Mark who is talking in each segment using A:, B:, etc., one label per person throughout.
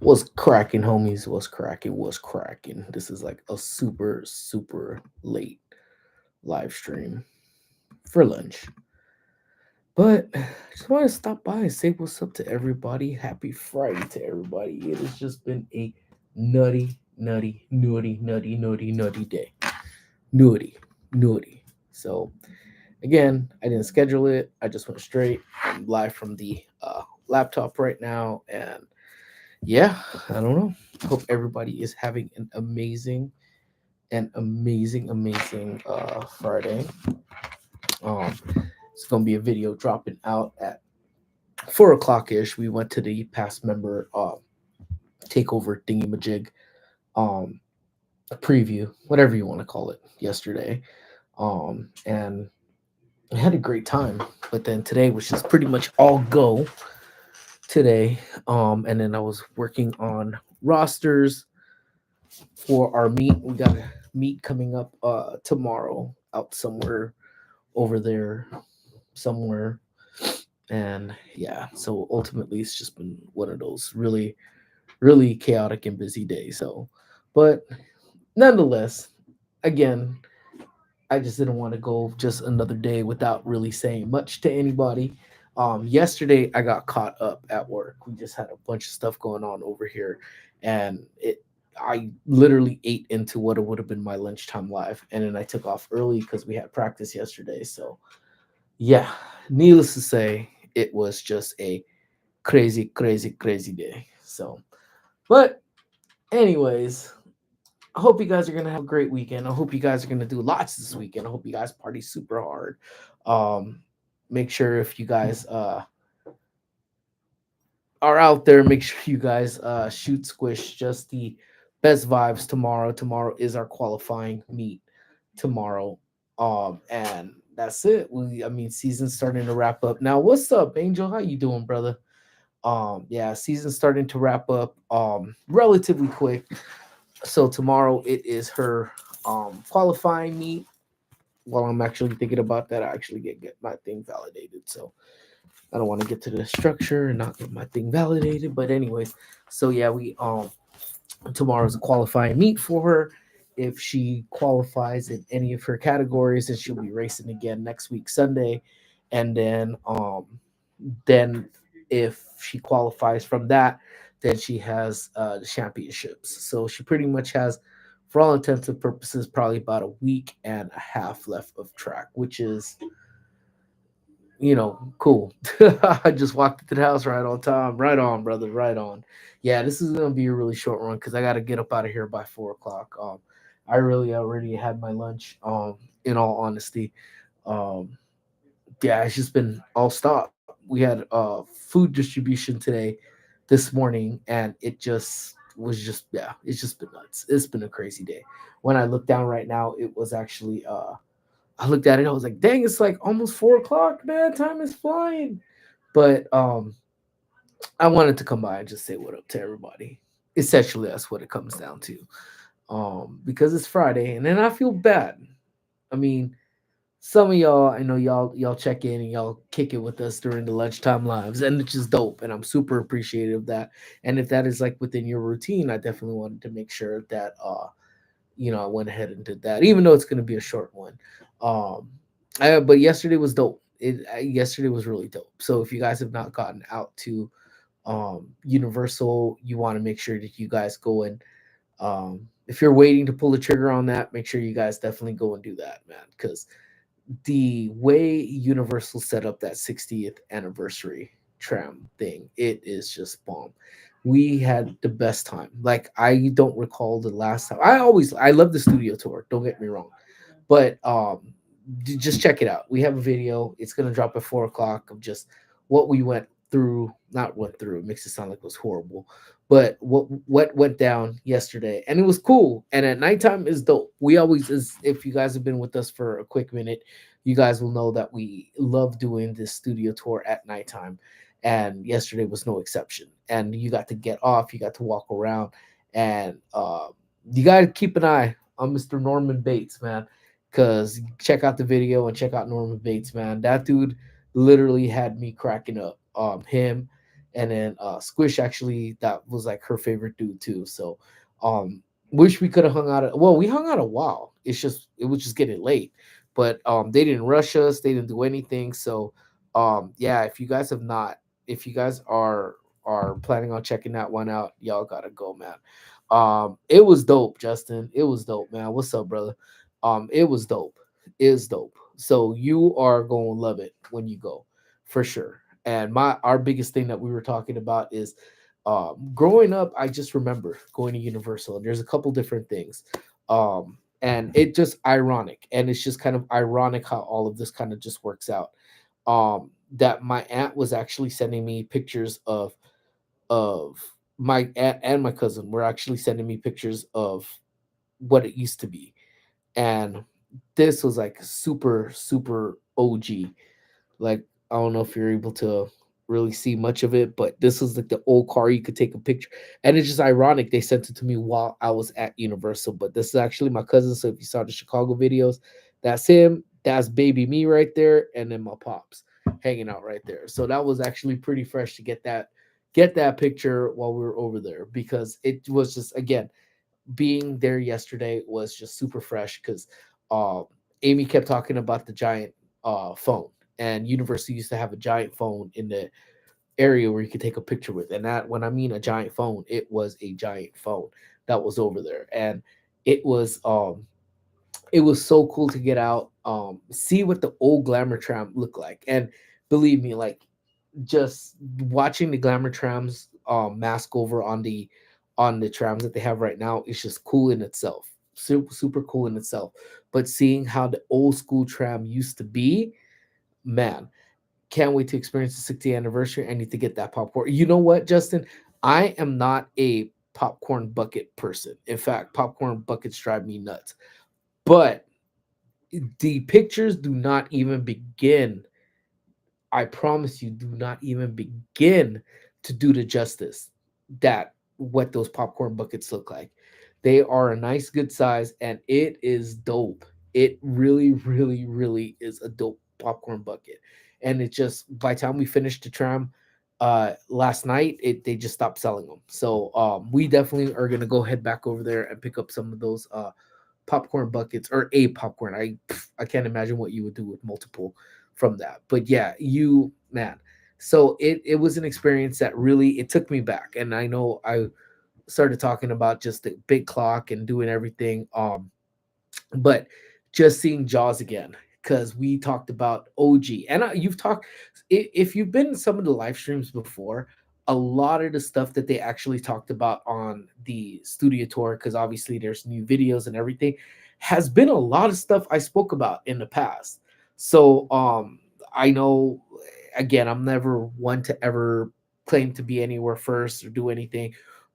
A: Was cracking, homies. Was cracking. Was cracking. This is like a super, super late live stream for lunch. But I just want to stop by and say what's up to everybody. Happy Friday to everybody. It has just been a nutty, nutty, nutty, nutty, nutty, nutty day. Nutty, nutty. So, again, I didn't schedule it. I just went straight. I'm live from the laptop right now. And yeah, I don't know. Hope everybody is having an amazing Friday. Um, it's gonna be a video dropping out at 4 o'clock ish. We went to the past member takeover thingy majig um preview, whatever you want to call it, yesterday. And I had a great time. But then today was just pretty much all go today. And then I was working on rosters for our meet. We got a meet coming up tomorrow out somewhere over there somewhere. And yeah, so ultimately it's just been one of those really, really chaotic and busy days. So, but nonetheless, again, I just didn't want to go just another day without really saying much to anybody. Yesterday I got caught up at work. We just had a bunch of stuff going on over here, and I literally ate into what it would have been my lunchtime live, and then I took off early because we had practice yesterday. So yeah, needless to say, it was just a crazy, crazy, crazy day. So, but anyways, I hope you guys are gonna have a great weekend. I hope you guys are gonna do lots this weekend. I hope you guys party super hard. Um, Make sure if you guys are out there, make sure you guys shoot squish just the best vibes tomorrow. Tomorrow is our qualifying meet tomorrow. And that's it. I mean, season's starting to wrap up. Now, what's up, Angel? How you doing, brother? Yeah, season's starting to wrap up relatively quick. So tomorrow it is her qualifying meet. While I'm actually thinking about that, I actually get my thing validated. So I don't want to get to the structure and not get my thing validated. But anyways, so yeah, we tomorrow's a qualifying meet for her. If she qualifies in any of her categories, then she'll be racing again next week Sunday. And then if she qualifies from that, then she has the championships. So she pretty much has, for all intents and purposes, probably about a week and a half left of track, which is, cool. I just walked into the house right on time. Right on, brother. Right on. Yeah, this is gonna be a really short run because I gotta get up out of here by 4 o'clock. I really already had my lunch. In all honesty, um, yeah, it's just been all stop. We had food distribution today, this morning, and it just was just yeah, it's just been nuts. It's been a crazy day. When I look down right now, it was actually I looked at it, I was like, dang, it's like almost 4 o'clock, man. Time is flying. But I wanted to come by and just say what up to everybody. Essentially, that's what it comes down to. Because it's Friday, and then I feel bad. I mean, some of y'all, I know y'all check in and y'all kick it with us during the lunchtime lives, and it's just dope. And I'm super appreciative of that. And if that is like within your routine, I definitely wanted to make sure that I went ahead and did that, even though it's going to be a short one. Um, but yesterday was dope. Yesterday was really dope. So if you guys have not gotten out to Universal, you want to make sure that you guys go and if you're waiting to pull the trigger on that, make sure you guys definitely go and do that, man. Because the way Universal set up that 60th anniversary tram thing, it is just bomb. We had the best time. Like I don't recall the last time. I love the studio tour. Don't get me wrong, but just check it out. We have a video. It's gonna drop at 4 o'clock of just what we went through. Not went through. It makes it sound like it was horrible, but what went down yesterday, and it was cool. And at nighttime is dope. We always is. If you guys have been with us for a quick minute, you guys will know that we love doing this studio tour at nighttime, and yesterday was no exception. And you got to get off. You got to walk around, and you got to keep an eye on Mr. Norman Bates, man, because check out the video and check out Norman Bates, man. That dude literally had me cracking up. Him, and then Squish actually that was like her favorite dude too. So um wish we could have hung out. Well, we hung out a while. It's just it was just getting late, but they didn't rush us. They didn't do anything. So yeah, if you guys have not, if you guys are planning on checking that one out, y'all gotta go, man. It was dope, Justin. It was dope, man. What's up, brother? It was dope. It is dope. So you are gonna love it when you go, for sure. And my our biggest thing that we were talking about is growing up. I just remember going to Universal, and there's a couple different things, and it just ironic, and it's just kind of ironic how all of this kind of just works out. That my aunt was actually sending me pictures of my aunt and my cousin were actually sending me pictures of what it used to be, and this was like super OG. Like I don't know if you're able to really see much of it, but this was like the old car you could take a picture. And it's just ironic they sent it to me while I was at Universal. But this is actually my cousin. So if you saw the Chicago videos, that's him. That's baby me right there, and then my pops hanging out right there. So that was actually pretty fresh to get that picture while we were over there because it was just again being there yesterday was just super fresh because uh, Amy kept talking about the giant phone, and University used to have a giant phone in the area where you could take a picture with. And that, when I mean a giant phone, it was a giant phone that was over there, and it was um, it was so cool to get out, see what the old glamour tram looked like, and believe me, like just watching the glamour trams mask over on the trams that they have right now is just cool in itself, super cool in itself. But seeing how the old school tram used to be, man, can't wait to experience the 60th anniversary. I need to get that popcorn. You know what, Justin, I am not a popcorn bucket person. In fact, popcorn buckets drive me nuts, but the pictures do not even begin, I promise you, do not even begin to do the justice that what those popcorn buckets look like. They are a nice, good size, and it is dope. It really is a dope popcorn bucket. And it just by the time we finished the tram last night, it they just stopped selling them. So we definitely are gonna go head back over there and pick up some of those popcorn buckets or a popcorn. I can't imagine what you would do with multiple from that. But yeah, you man. So it was an experience that really it took me back. And I know I started talking about just the big clock and doing everything. But just seeing Jaws again because we talked about OG and you've talked if you've been in some of the live streams before, a lot of the stuff that they actually talked about on the studio tour, because obviously there's new videos and everything, has been a lot of stuff I spoke about in the past. So I know, again, I'm never one to ever claim to be anywhere first or do anything,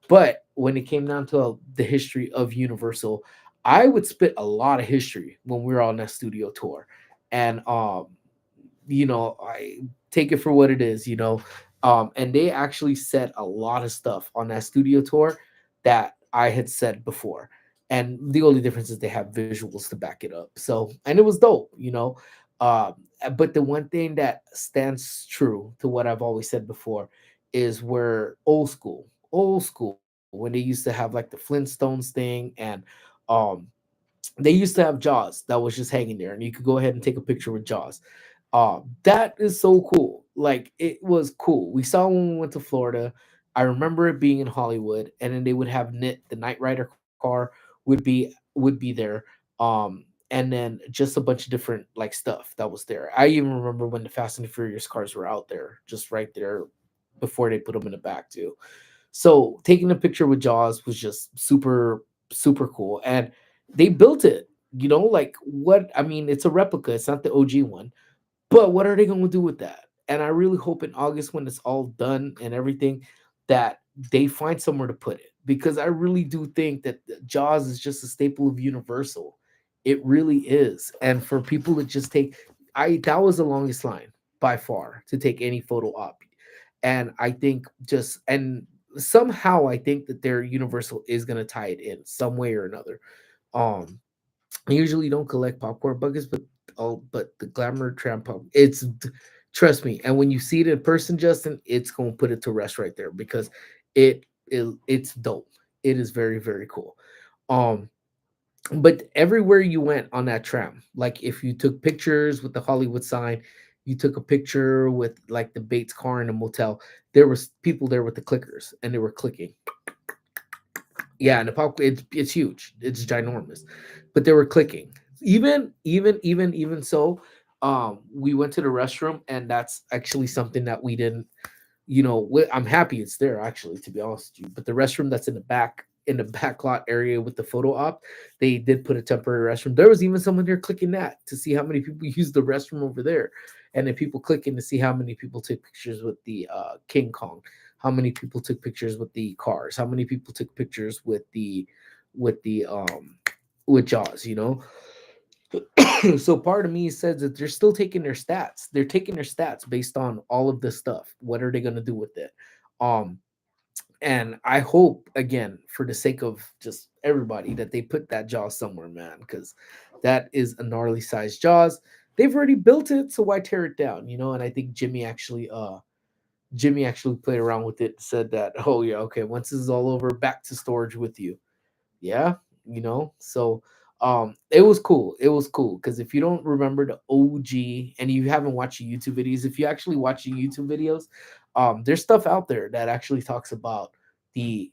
A: but when it came down to the history of Universal, I would spit a lot of history when we were on that studio tour. And I take it for what it is, and they actually said a lot of stuff on that studio tour that I had said before. And the only difference is they have visuals to back it up. So, and it was dope. Um, but the one thing that stands true to what I've always said before is where old school, when they used to have like the Flintstones thing, and um they used to have Jaws that was just hanging there, and you could go ahead and take a picture with Jaws. That is so cool. Like it was cool. We saw when we went to Florida. I remember it being in Hollywood, and then they would have Knit, the Knight Rider car, would be there. And then just a bunch of different like stuff that was there. I even remember when the Fast and the Furious cars were out there, just right there before they put them in the back too. So taking a picture with Jaws was just super cool, and they built it. Like what I mean, it's a replica. It's not the OG one, but what are they going to do with that? And I really hope in August, when it's all done and everything, that they find somewhere to put it, because I really do think that Jaws is just a staple of Universal. It really is. And for people to just take, I that was the longest line by far to take any photo op. And I think just and somehow I think that their Universal is going to tie it in some way or another. Um, I usually don't collect popcorn buckets, but the glamour tram pump, Trust me. And when you see it in person, Justin, it's gonna put it to rest right there because it's dope. It is very, very cool. Um, but everywhere you went on that tram, like if you took pictures with the Hollywood sign, you took a picture with like the Bates car in a motel, there was people there with the clickers and they were clicking. Yeah, and the popcorn it's huge. It's ginormous. But they were clicking. Even so, we went to the restroom and that's actually something that we didn't, I'm happy it's there actually, to be honest with you. But the restroom that's in the back lot area with the photo op, they did put a temporary restroom. There was even someone there clicking that to see how many people used the restroom over there, and then people clicking to see how many people took pictures with the King Kong, how many people took pictures with the cars, how many people took pictures with the with Jaws, so part of me says that they're still taking their stats. They're taking their stats based on all of this stuff. What are they going to do with it? Um, and I hope again, for the sake of just everybody, that they put that Jaws somewhere, man, because that is a gnarly sized Jaws. They've already built it, so why tear it down? And I think Jimmy actually played around with it, said that, oh yeah, okay, once this is all over, back to storage with you. Yeah, so it was cool. It was cool because if you don't remember the OG and you haven't watched the YouTube videos, if you actually watch the YouTube videos, there's stuff out there that actually talks about the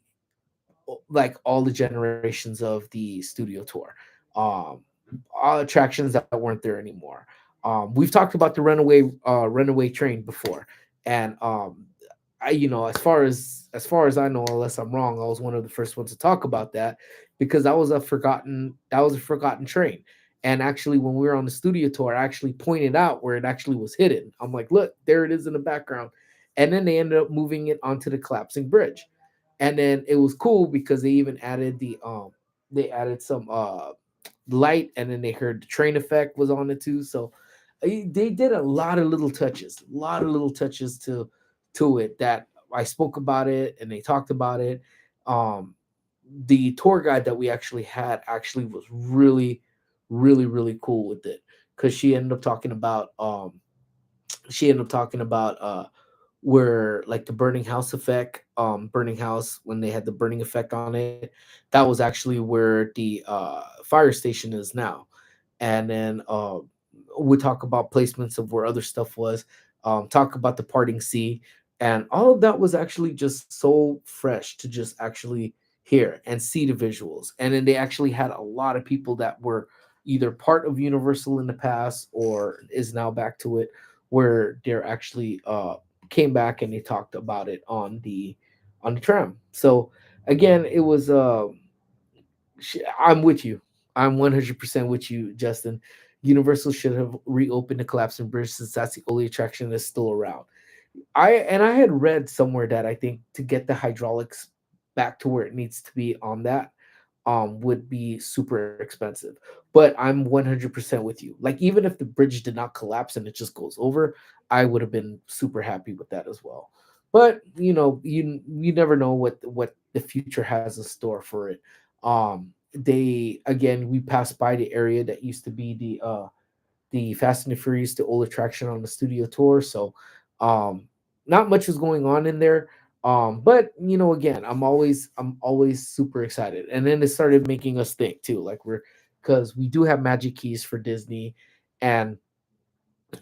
A: like all the generations of the studio tour, um all attractions that weren't there anymore. We've talked about the runaway train before, and I, as far as I know, unless I'm wrong, I was one of the first ones to talk about that because that was a forgotten train. And actually, when we were on the studio tour, I actually pointed out where it actually was hidden. I'm like, look, there it is in the background. And then they ended up moving it onto the collapsing bridge. And then it was cool because they added some light, and then they heard the train effect was on it too. So they did a lot of little touches to it that I spoke about it and they talked about it. Um, the tour guide that we actually had actually was really, really, really cool with it because she ended up talking about where like the burning house effect, burning house, when they had the burning effect on it, that was actually where the fire station is now. And then we talk about placements of where other stuff was, talk about the parting sea, and all of that was actually just so fresh to just actually hear and see the visuals. And then they actually had a lot of people that were either part of Universal in the past or is now back to it, where they're actually came back and they talked about it on the tram. So again, it was I'm with you. I'm 100% with you, Justin. Universal should have reopened the collapsing bridge since that's the only attraction that's still around. I had read somewhere that I think to get the hydraulics back to where it needs to be on that would be super expensive. But I'm 100% with you. Like even if the bridge did not collapse and it just goes over, I would have been super happy with that as well. But you never know what the future has in store for it. They again we passed by the area that used to be the Fast and the Furious to old attraction on the studio tour. So not much was going on in there. But again, I'm always super excited. And then it started making us think too, like because we do have magic keys for Disney, and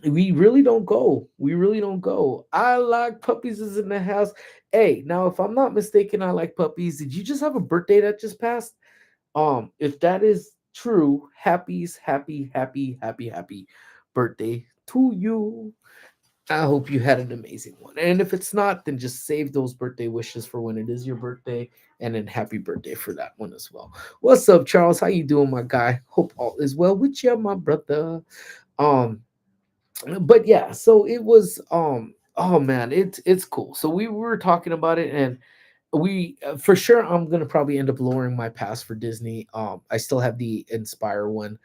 A: we really don't go. We really don't go. I like puppies is in the house. Hey, now if I'm not mistaken, I like puppies. Did you just have a birthday that just passed? If that is true, happy birthday to you. I hope you had an amazing one. And if it's not, then just save those birthday wishes for when it is your birthday, and then happy birthday for that one as well. What's up, Charles? How you doing, my guy? Hope all is well with you, my brother. Um, but yeah, so it was oh man, it's cool. So we were talking about it, and we for sure I'm gonna probably end up lowering my pass for Disney. I still have the Inspire one.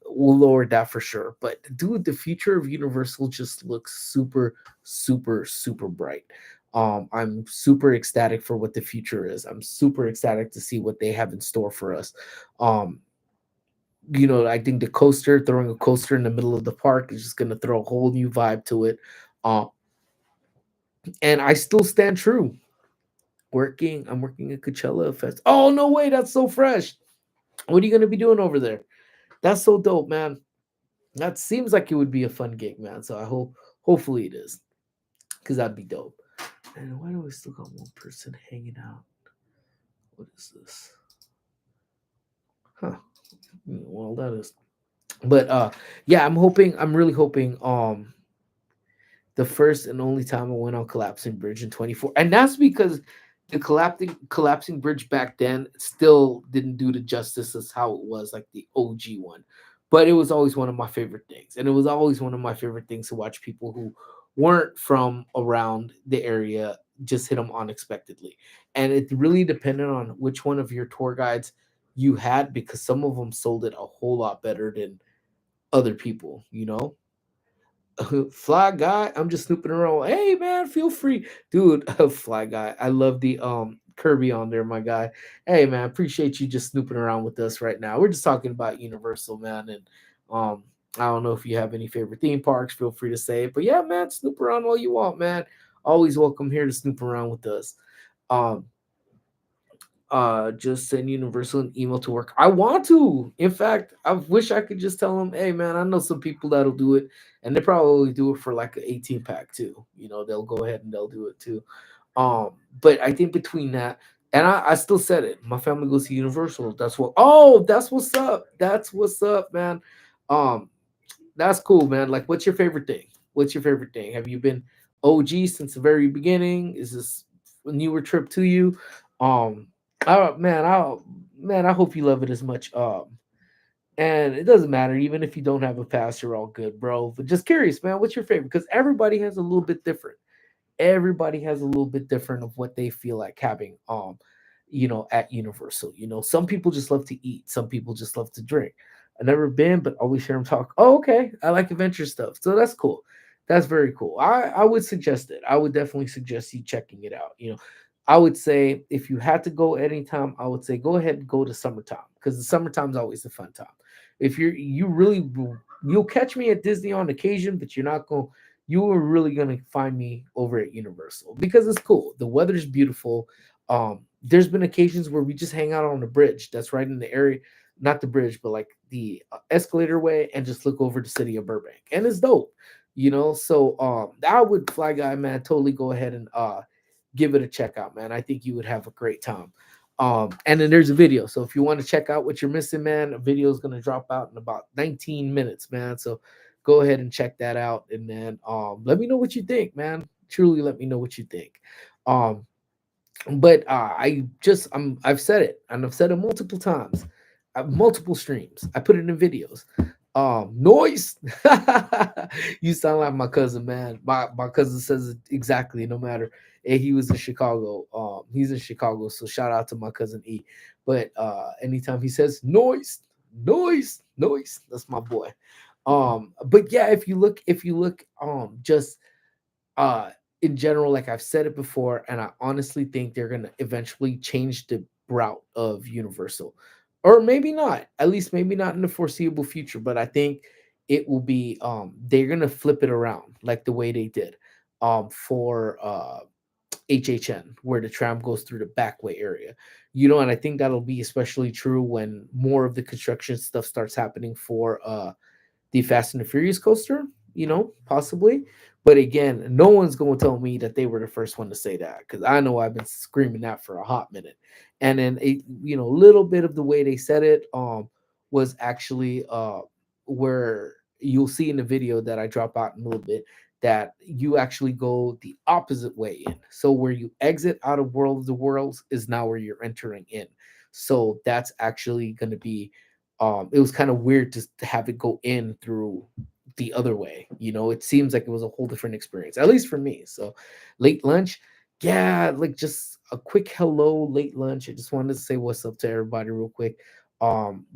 A: We'll lower that for sure. But dude, the future of Universal just looks super, super, super bright. I'm super ecstatic for what the future is. I'm super ecstatic to see what they have in store for us. Um, I think the coaster, throwing a coaster in the middle of the park is just gonna throw a whole new vibe to it. Uh, and I still stand true. I'm working at Coachella Fest. Oh no way, that's so fresh. What are you gonna be doing over there? That's so dope, man. That seems like it would be a fun gig, man. So hopefully it is, because that'd be dope. And why do we still got one person hanging out? What is this? Huh. Well, that is. But yeah, I'm really hoping the first and only time I went on collapsing bridge in 24, and that's because the collapsing bridge back then still didn't do the justice as how it was like the OG one. But it was always one of my favorite things, and it was always one of my favorite things to watch people who weren't from around the area just hit them unexpectedly. And it really depended on which one of your tour guides you had, because some of them sold it a whole lot better than other people. Fly guy, I'm just snooping around. Hey man, feel free, dude. Fly guy, I love the Kirby on there, my guy. Hey man, appreciate you just snooping around with us right now. We're just talking about Universal, man, and um I don't know if you have any favorite theme parks. Feel free to say it, but yeah, man, snoop around all you want, man. Always welcome here to snoop around with us. Um, just send Universal an email to work. I want to. In fact, I wish I could just tell them, hey man, I know some people that'll do it, and they probably do it for like an 18 pack too. They'll go ahead and they'll do it too. But I think between that, and I still said it, my family goes to Universal. That's what's up. That's what's up, man. Um, that's cool, man. Like, what's your favorite thing? What's your favorite thing? Have you been OG since the very beginning? Is this a newer trip to you? Um, I hope you love it as much. And it doesn't matter, even if you don't have a pass, you're all good, bro. But just curious, man, what's your favorite? Because everybody has a little bit different of what they feel like having at Universal. Some people just love to eat, some people just love to drink. I've never been, but always hear them talk. Oh, okay, I like adventure stuff, so that's cool. That's very cool. I would suggest it. I would definitely suggest you checking it out. I would say if you had to go anytime, I would say go ahead and go to summertime, because the summertime's always a fun time. If you'll catch me at Disney on occasion, but you are really gonna find me over at Universal because it's cool. The weather's beautiful. There's been occasions where we just hang out on the bridge that's right in the area, not the bridge, but like the escalator way, and just look over the city of Burbank, and it's dope. So I would, Fly Guy, man, totally go ahead and give it a check out, man. I think you would have a great time. And then there's a video. So if you want to check out what you're missing, man, a video is gonna drop out in about 19 minutes, man. So go ahead and check that out, and then let me know what you think, man. Truly, let me know what you think. Um, but I've said it, and I've said it multiple times. Multiple streams. I put it in videos. Noise. You sound like my cousin, man. My cousin says it exactly. No matter, and he was in Chicago. He's in Chicago, so shout out to my cousin E. But anytime he says noise, noise, noise, that's my boy. But yeah, if you look, just uh in general, like I've said it before, and I honestly think they're gonna eventually change the route of Universal, or maybe not, at least maybe not in the foreseeable future, but I think it will be, they're gonna flip it around like the way they did for HHN, where the tram goes through the backway area. And I think that'll be especially true when more of the construction stuff starts happening for the Fast and the Furious coaster, possibly. But again, no one's going to tell me that they were the first one to say that, because I know I've been screaming that for a hot minute. And then a little bit of the way they said it was actually where you'll see in the video that I drop out in a little bit, that you actually go the opposite way in. So where you exit out of World of the Worlds is now where you're entering in. So that's actually going to be, it was kind of weird to have it go in through the other way. It seems like it was a whole different experience, at least for me. So late lunch, yeah, like just a quick hello, late lunch. I just wanted to say what's up to everybody real quick.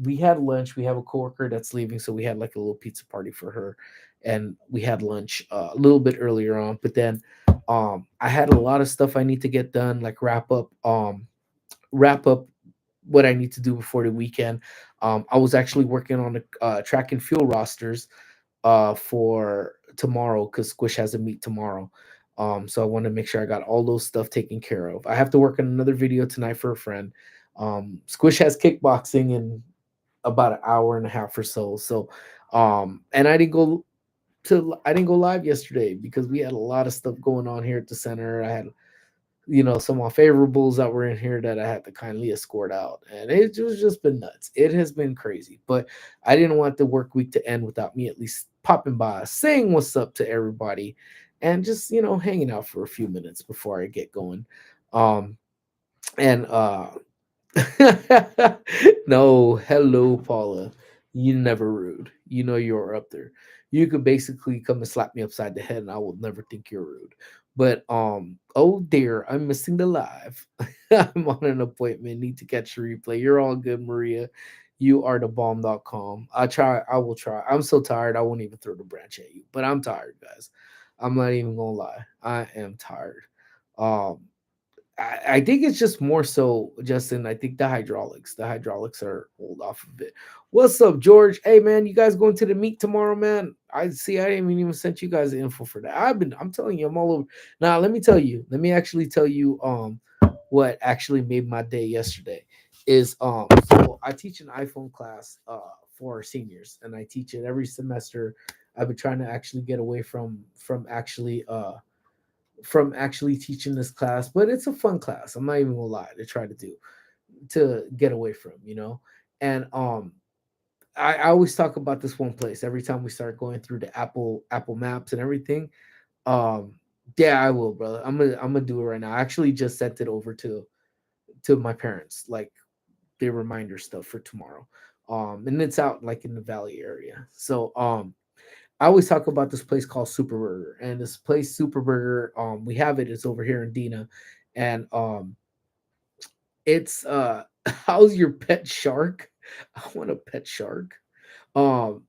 A: We had lunch. We have a coworker that's leaving, so we had like a little pizza party for her, and we had lunch a little bit earlier on. But then I had a lot of stuff I need to get done, like wrap up what I need to do before the weekend. I was actually working on the track and field rosters for tomorrow because Squish has a meet tomorrow. So I want to make sure I got all those stuff taken care of. I have to work on another video tonight for a friend. Squish has kickboxing in about an hour and a half or so. So, and I didn't go live yesterday because we had a lot of stuff going on here at the center. I had, some unfavorables that were in here that I had to kindly escort out, and it was just been nuts. It has been crazy, but I didn't want the work week to end without me at least popping by, saying what's up to everybody, and just hanging out for a few minutes before I get going. Um, and No, hello, Paula. You never rude. You know you're up there. You could basically come and slap me upside the head, and I will never think you're rude. But oh dear, I'm missing the live. I'm on an appointment. Need to catch the replay. You're all good, Maria. You are the bomb.com. I will try. I'm so tired. I won't even throw the branch at you. But I'm tired, guys. I'm not even gonna lie. I am tired. Um, I think it's just more so, Justin. I think the hydraulics are old off of it. What's up, George? Hey, man, you guys going to the meet tomorrow, man? I see. I didn't even sent you guys the info for that. I'm telling you, I'm all over. Now, let me tell you. Let me actually tell you, what actually made my day yesterday is, so I teach an iPhone class, for seniors, and I teach it every semester. I've been trying to actually get away from actually teaching this class, but it's a fun class. I'm not even gonna lie to try to do to get away from. And I always talk about this one place every time we start going through the Apple Maps and everything. Um, yeah, I will, brother. I'm gonna do it right now. I actually just sent it over to my parents, like the reminder stuff for tomorrow. And it's out like in the Valley area. So I always talk about this place called Super Burger, and this place Super Burger, we have it. It's over here in Dina, and it's how's your pet shark? I want a pet shark. Um,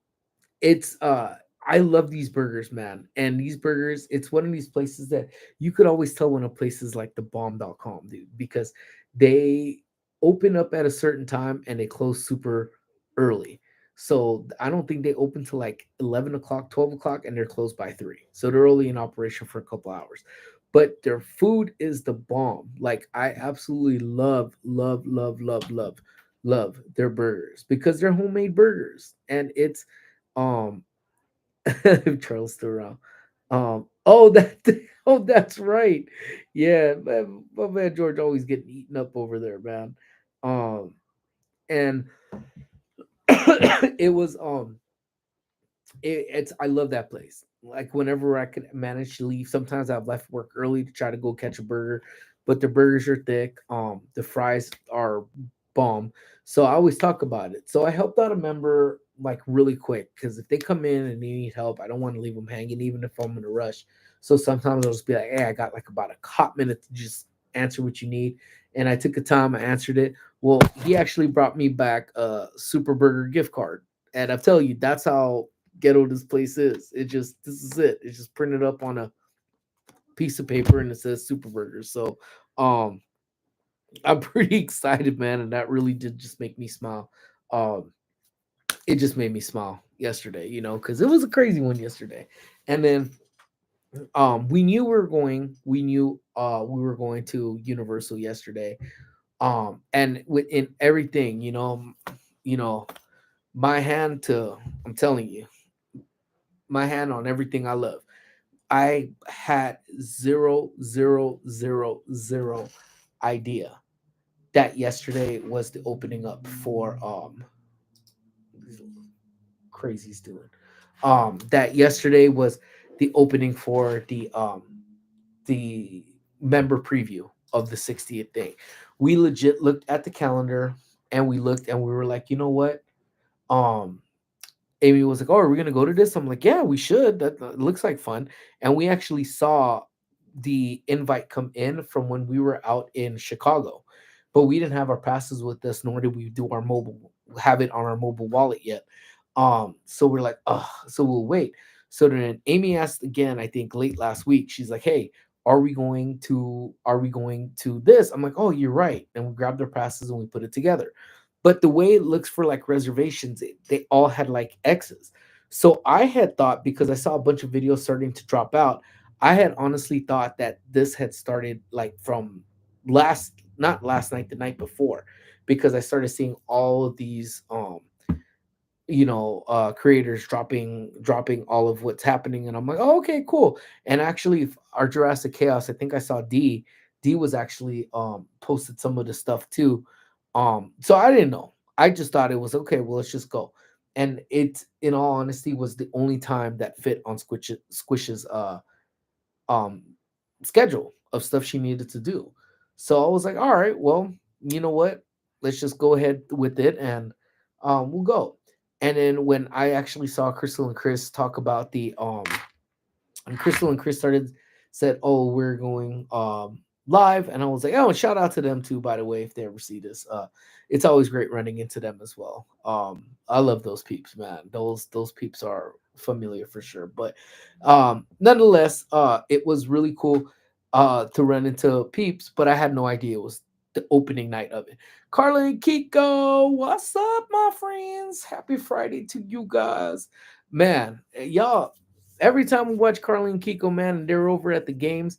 A: it's I love these burgers, man. And these burgers, it's one of these places that you could always tell when a place is like the bomb.com, dude, because they open up at a certain time and they close super early. So I don't think they open till like 11 o'clock, 12 o'clock, and they're closed by 3. So they're only in operation for a couple hours. But their food is the bomb. Like I absolutely love, love, love, love, love, love their burgers because they're homemade burgers. And it's um if Charles still around. Oh, oh, that's right. Yeah, man, my man George always getting eaten up over there, man. Um, and it was it's I love that place. Like whenever I can manage to leave, sometimes I've left work early to try to go catch a burger, but the burgers are thick. The fries are bomb. So I always talk about it. So I helped out a member like really quick because if they come in and they need help, I don't want to leave them hanging, even if I'm in a rush. So sometimes I'll just be like, "Hey, I got like about a hot minute to just answer what you need," and I took the time, I answered it. Well, he actually brought me back a Super Burger gift card, and I tell you, that's how ghetto this place is. This is it. It's just printed up on a piece of paper and it says Super Burger. So um I'm pretty excited, man, and that really did just make me smile. Um it just made me smile yesterday, because it was a crazy one yesterday. And then we knew we were going to Universal yesterday. And within everything, you know, my hand to I'm telling you, my hand on everything I love. I had zero, zero, zero, zero idea that yesterday was the opening up for crazy's doing. That yesterday was the opening for the member preview of the 60th day. We legit looked at the calendar and we looked and we were like, you know what? Um Amy was like, "Oh, are we gonna go to this?" I'm like, "Yeah, we should. That looks like fun." And we actually saw the invite come in from when we were out in Chicago, but we didn't have our passes with us, nor did we do our mobile have it on our mobile wallet yet. So we're like, "Oh, so we'll wait." So then Amy asked again, I think late last week. She's like, "Hey, are we going to this? I'm like, oh, you're right. And we grabbed their passes and we put it together. But the way it looks for like reservations, they all had like X's. So I had thought, because I saw a bunch of videos starting to drop out, I had honestly thought that this had started like from not last night, the night before, because I started seeing all of these creators dropping all of what's happening, and I'm like, oh, okay, cool. And actually, our Jurassic Chaos, I think I saw D was actually posted some of the stuff too. So I didn't know, I just thought it was okay, well, let's just go. And it, in all honesty, was the only time that fit on Squish's um schedule of stuff she needed to do. So I was like, all right, well, you know what? Let's just go ahead with it, and we'll go. And then when I actually saw Crystal and Chris talk about the and Crystal and Chris said, "Oh, we're going live," and I was like, "Oh, and shout out to them too, by the way, if they ever see this. It's always great running into them as well. I love those peeps, man. Those peeps are familiar for sure. But nonetheless, it was really cool to run into peeps, but I had no idea it was the opening night of it. Carla and Kiko, what's up, my friends? Happy Friday to you guys, man. Y'all, every time we watch Carly and Kiko, man, and they're over at the games,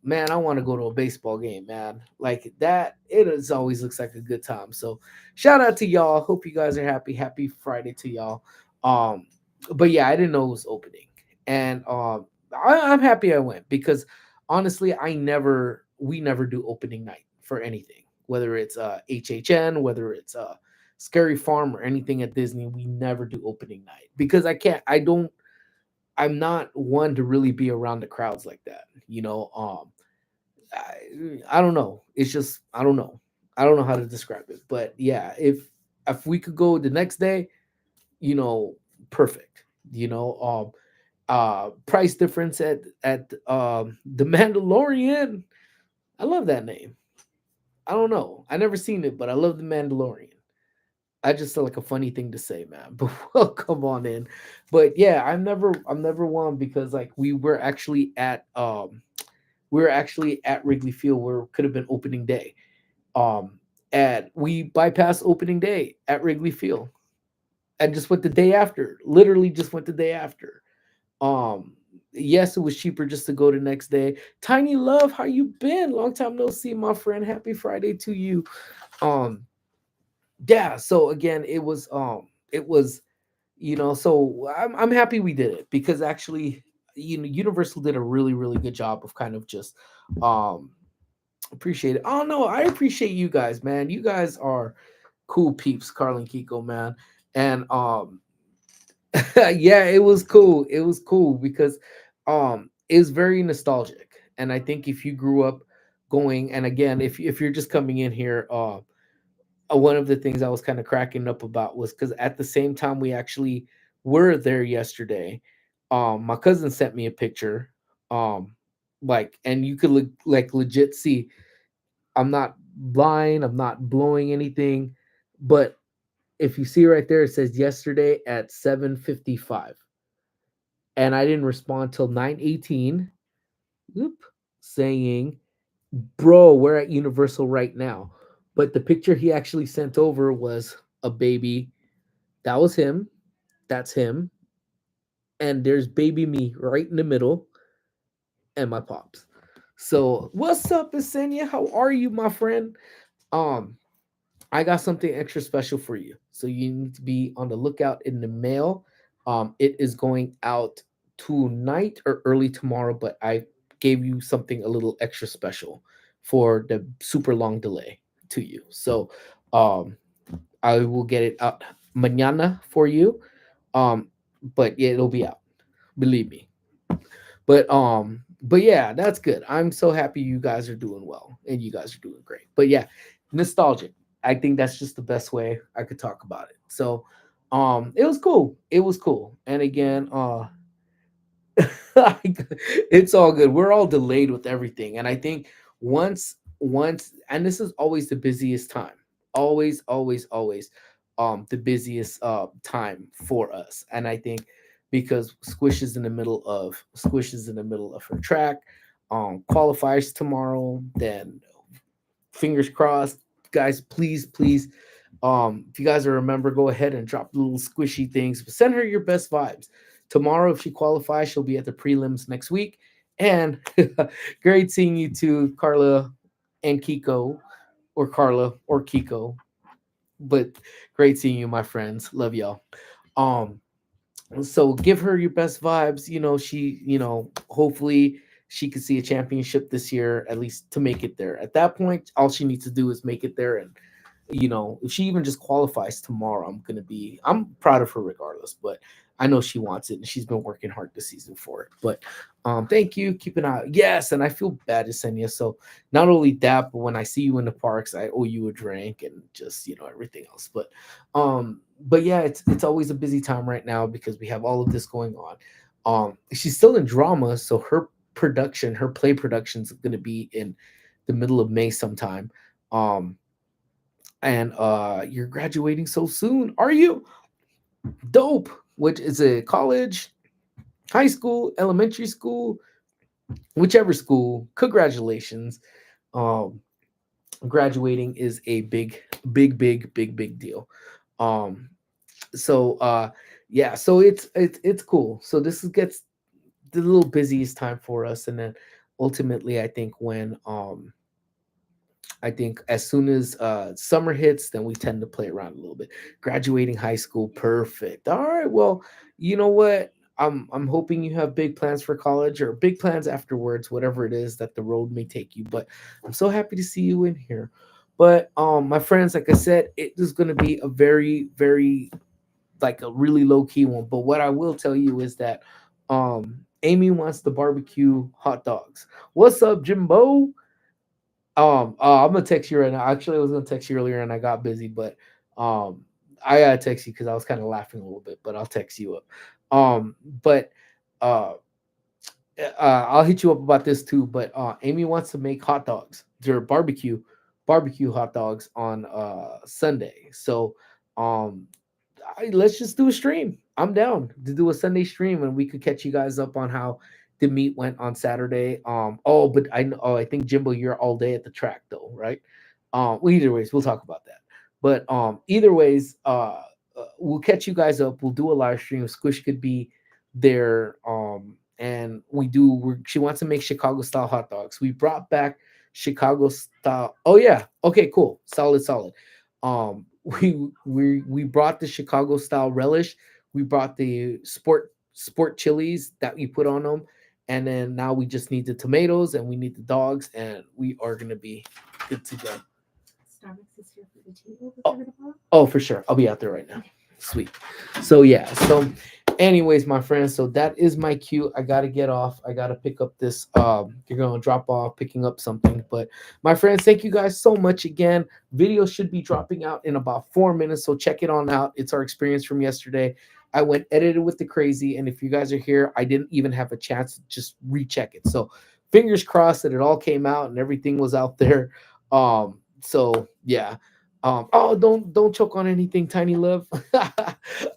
A: man, I want to go to a baseball game, man. Like that, it is always looks like a good time. So shout out to y'all. Hope you guys are happy. Happy Friday to y'all. Um, but yeah, I didn't know it was opening, and I'm happy I went, because honestly, we never do opening night for anything, whether it's HHN, whether it's Scary Farm or anything at Disney. We never do opening night because I'm not one to really be around the crowds like that. I don't know. It's just I don't know. I don't know how to describe it. But yeah, if we could go the next day, you know, perfect. Price difference at the Mandalorian. I love that name. I don't know. I never seen it, but I love the Mandalorian. I just feel like a funny thing to say, man. But welcome on in. But yeah, I'm never one, because like we were actually at Wrigley Field, where it could have been opening day. Um and we bypassed opening day at Wrigley Field and just went the day after. Literally just went the day after. Um yes, it was cheaper just to go the next day. Tiny Love, how you been? Long time no see, my friend. Happy Friday to you. Um yeah, so again, it was so I'm happy we did it, because actually, Universal did a really really good job of kind of just um appreciate it. Oh no, I appreciate you guys, man. You guys are cool peeps, Carl and Kiko, man. And yeah, it was cool. It was cool because it's very nostalgic. And I think if you grew up going, and again, if you're just coming in here, one of the things I was kind of cracking up about was because at the same time we actually were there yesterday, my cousin sent me a picture, um, and you could like legit see. I'm not lying. I'm not blowing anything, but if you see right there, it says yesterday at 7:55, and I didn't respond till 9:18. Oop, saying, "Bro, we're at Universal right now." But the picture he actually sent over was a baby. That was him. That's him. And there's baby me right in the middle, and my pops. So, what's up, Yesenia? How are you, my friend? Um, I got something extra special for you. So you need to be on the lookout in the mail. It is going out tonight or early tomorrow, but I gave you something a little extra special for the super long delay to you. So um, I will get it out mañana for you. Um, but yeah, it'll be out. Believe me. But yeah, that's good. I'm so happy you guys are doing well and you guys are doing great. But yeah, nostalgic. I think that's just the best way I could talk about it. So it was cool. It was cool. And again, it's all good. We're all delayed with everything. And I think once and this is always the busiest time. Always the busiest time for us. And I think because Squish is in the middle of her track, qualifies tomorrow, then fingers crossed, guys. Please, if you guys remember, go ahead and drop the little squishy things. But send her your best vibes. Tomorrow, if she qualifies, she'll be at the prelims next week. And great seeing you too, Carla and Kiko, or Carla or Kiko. But great seeing you, my friends. Love y'all. Um, so give her your best vibes. Hopefully she can see a championship this year, at least to make it there. At that point, all she needs to do is make it there. And if she even just qualifies tomorrow, I'm proud of her regardless. But I know she wants it, and she's been working hard this season for it. But thank you. Keep an eye. Yes, and I feel bad, Yesenia. So not only that, but when I see you in the parks, I owe you a drink and just everything else. But yeah, it's always a busy time right now because we have all of this going on. She's still in drama, so her play production is going to be in the middle of May sometime. Um, and you're graduating so soon, are you? Dope. Which is a college, high school, elementary school, whichever school. Congratulations. Um, Graduating is a big deal. Um, so yeah, so it's cool. So gets the little busiest time for us, and then ultimately, I think as soon as summer hits, then we tend to play around a little bit. Graduating high school, perfect. All right, well, you know what? I'm hoping you have big plans for college or big plans afterwards, whatever it is that the road may take you. But I'm so happy to see you in here. But my friends, like I said, it is going to be a very like a really low key one. But what I will tell you is that Amy wants the barbecue hot dogs. What's up, Jimbo? I'm gonna text you right now. Actually, I was gonna text you earlier and I got busy, but um, I gotta text you because I was kind of laughing a little bit. But I'll text you up. But uh, I'll hit you up about this too. But Amy wants to make hot dogs. They're barbecue hot dogs on Sunday. So um, let's just do a stream. I'm down to do a Sunday stream, and we could catch you guys up on how the meet went on Saturday. But I think Jimbo, you're all day at the track though, right? Well, either ways, we'll talk about that. But either ways, we'll catch you guys up. We'll do a live stream. Squish could be there. And she wants to make Chicago style hot dogs. We brought back Chicago style. Oh yeah. Okay, cool. Solid. We brought the Chicago style relish. We brought the sport chilies that we put on them, and then now we just need the tomatoes and we need the dogs, and we are gonna be good to go.
B: Starbucks is here for the table.
A: Oh, for sure. I'll be out there right now. Sweet. So yeah. So anyways, my friends, so that is my cue. I gotta get off. I gotta pick up this. You're gonna drop off picking up something. But my friends, thank you guys so much again. Video should be dropping out in about 4 minutes, so check it on out. It's our experience from yesterday. I went edited with the crazy, and if you guys are here, I didn't even have a chance to just recheck it. So fingers crossed that it all came out and everything was out there. So yeah. Oh, don't choke on anything, Tiny Love.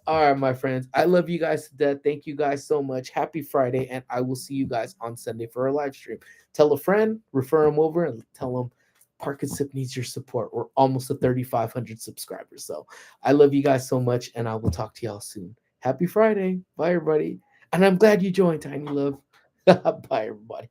A: All right, my friends. I love you guys to death. Thank you guys so much. Happy Friday, and I will see you guys on Sunday for a live stream. Tell a friend, refer them over, and tell them Park and Sip needs your support. We're almost at 3,500 subscribers. So I love you guys so much, and I will talk to y'all soon. Happy Friday. Bye, everybody. And I'm glad you joined, Tiny Love. Bye, everybody.